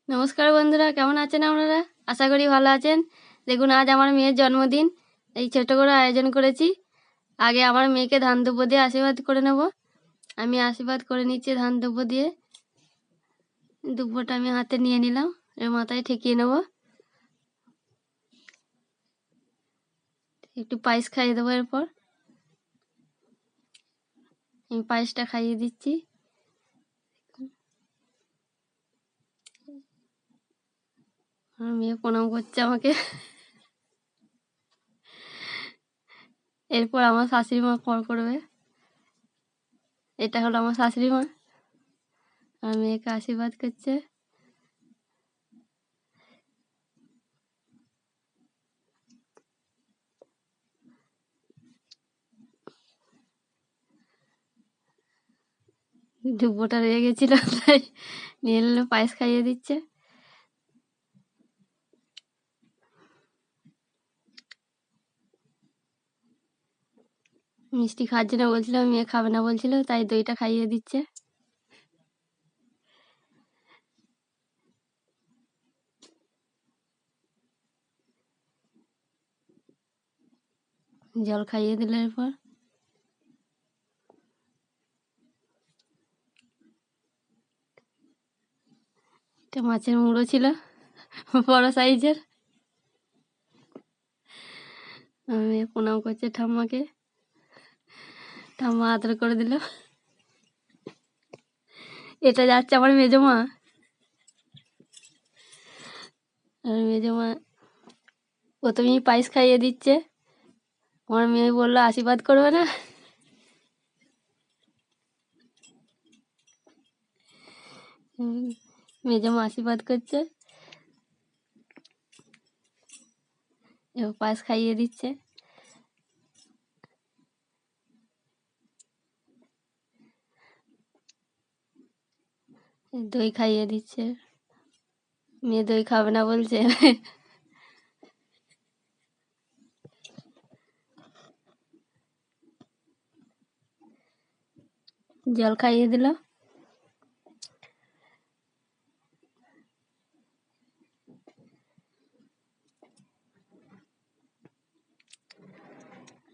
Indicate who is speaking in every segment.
Speaker 1: নমস্কার বন্ধুরা, কেমন আছেন আপনারা? আশা করি ভালো আছেন। দেখুন, আজ আমার মেয়ের জন্মদিন। এই ছোট করে আয়োজন করেছি। আগে আমার মেয়েকে ধান দুব্বো দিয়ে আশীর্বাদ করে নেব। আমি আশীর্বাদ করে নিচ্ছি ধান দুব্বো দিয়ে। দুব্বোটা আমি হাতে নিয়ে নিলাম, এর মাথায় ঠেকিয়ে নেব। একটু পায়েস খাইয়ে দেবো। এরপর আমি পায়েসটা খাইয়ে দিচ্ছি। আমার মেয়ে প্রণাম করছে আমাকে। এরপর আমার শাশুড়ি মা পর করবে। এটা হলো আমার শাশুড়ি মা, আমার মেয়েকে আশীর্বাদ করছে। দুব্বোটা রয়ে গেছিল, তাই নিয়ে এলো, পায়েস খাইয়ে দিচ্ছে। মিষ্টি খাওয়ার জন্য বলছিল, মেয়ে খাবে না বলছিল, তাই দইটা খাইয়ে দিচ্ছে। জল খাইয়ে দিল। এরপর একটা মাছের মুড়ো ছিল, বড় সাইজের। আমি প্রণাম করছে ঠাম্মাকে, ঠাম্মা আদর করে দিল। এটা যাচ্ছে আমার মেজো মা। আর মেজো মা প্রথমেই পায়েস খাইয়ে দিচ্ছে। আমার মেয়ে বললো আশীর্বাদ করবে না। মেজো মা আশীর্বাদ করছে, এবার পায়েস খাইয়ে দিচ্ছে। দই খাইয়ে দিচ্ছে। মেয়ে দই খাবে না বলছে। জল খাইয়ে দিল।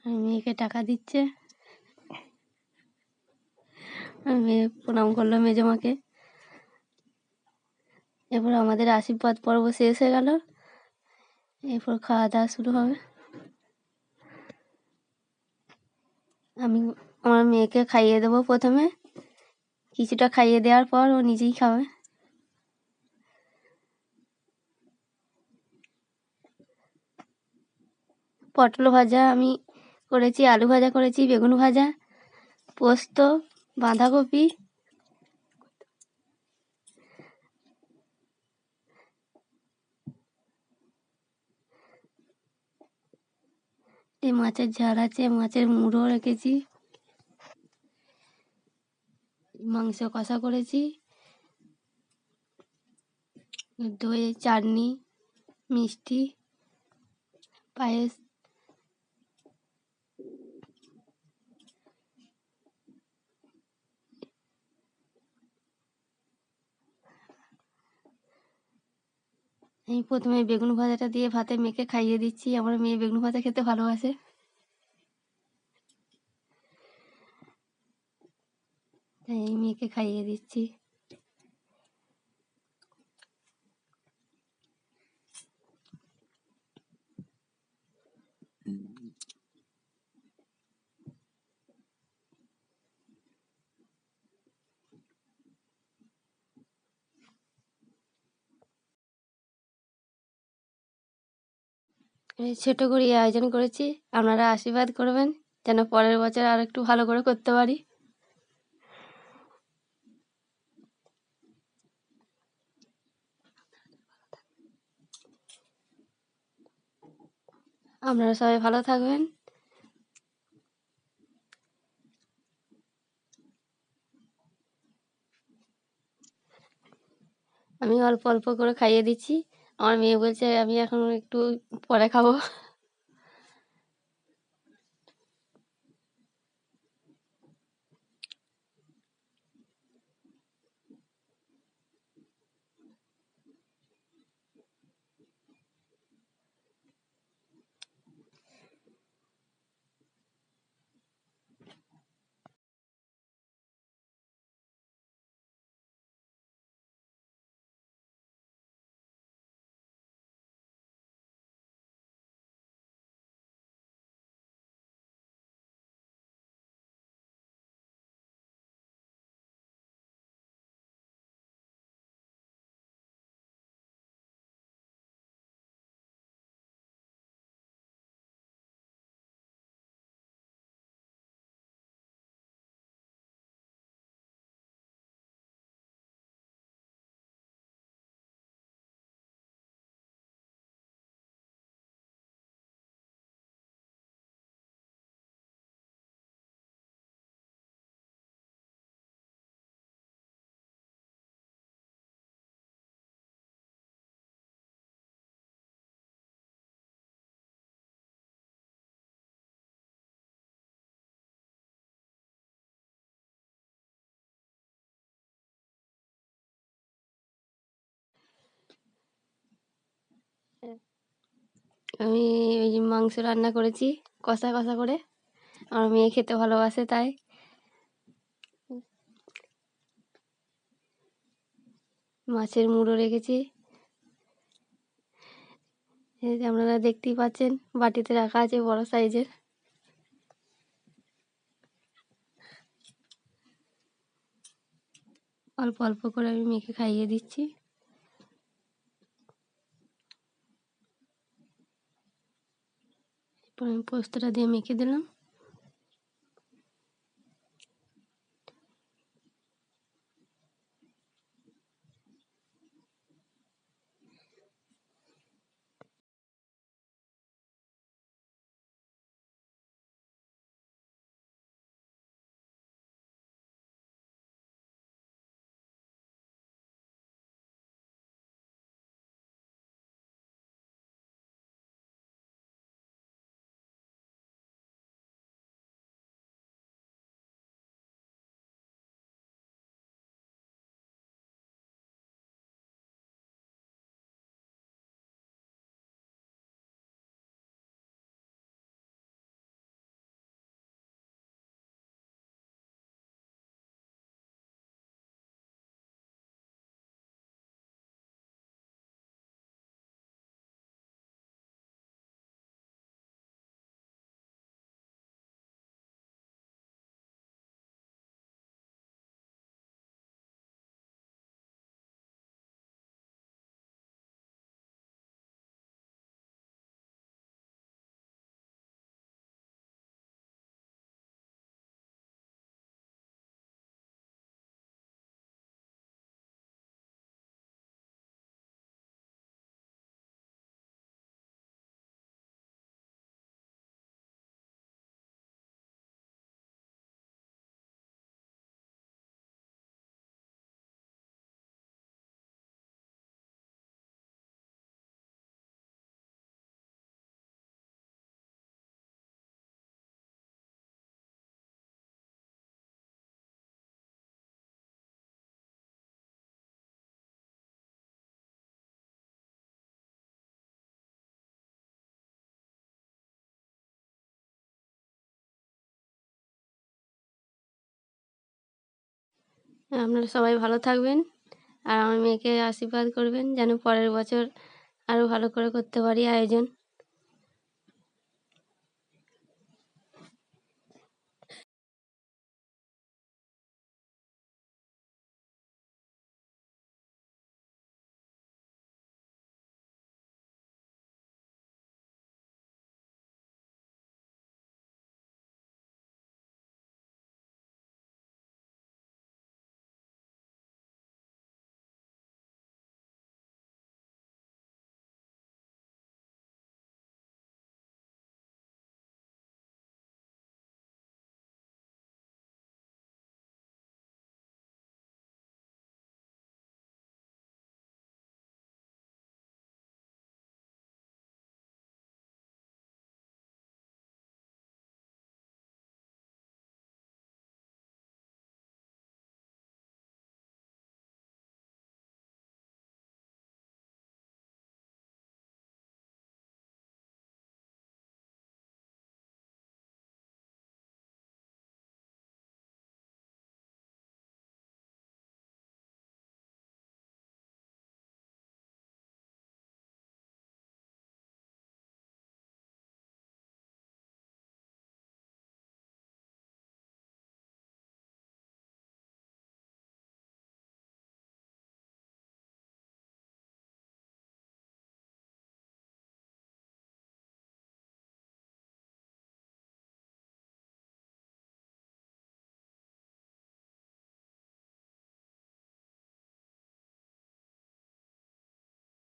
Speaker 1: আর মেয়েকে টাকা দিচ্ছে। আর মেয়ে প্রণাম করলো মেজো মাকে। এরপর আমাদের আশীর্বাদ পর্ব শেষ হয়ে গেল। এরপর খাওয়া দাওয়া শুরু হবে। আমি আমার মেয়েকে খাইয়ে দেবো প্রথমে। কিছুটা খাইয়ে দেওয়ার পর ও নিজেই খাবে। পটল ভাজা আমি করেছি, আলু ভাজা করেছি, বেগুন ভাজা, পোস্ত, বাঁধাকপি, মাছের ঝাল আছে, মাছের মুড়ো রেখেছি, মাংস কষা করেছি, দই, চাটনি, মিষ্টি, পায়েস। আমি প্রথমে বেগুন ভাজাটা দিয়ে ভাতে মেখে খাইয়ে দিচ্ছি। আমার মেয়ে বেগুন ভাজা খেতে ভালোবাসে, তাই মেয়েকে খাইয়ে দিচ্ছি। এই ছোট করে আয়োজন করেছি, আপনারা আশীর্বাদ করবেন যেন পরের বছর আর একটু ভালো করে করতে পারি। আপনারা সবাই ভালো থাকবেন। আমি অল্প অল্প করে খাইয়ে দিচ্ছি। আমার মেয়ে বলছে আমি এখন একটু পরে খাবো। আমি ওই যে মাংস রান্না করেছি কষা কষা করে, আমার মেয়ে খেতে ভালোবাসে তাই। মাছের মুড়ো রেখেছি, এই যে আপনারা দেখতেই পাচ্ছেন বাটিতে রাখা আছে বড় সাইজের। অল্প অল্প করে আমি মেখে খাইয়ে দিচ্ছি। এরপর আমি পোস্তটা দিয়ে মেখে দিলাম। আপনারা সবাই ভালো থাকবেন, আর আমার মেয়েকে আশীর্বাদ করবেন যেন পরের বছর আরও ভালো করে করতে পারি আয়োজন।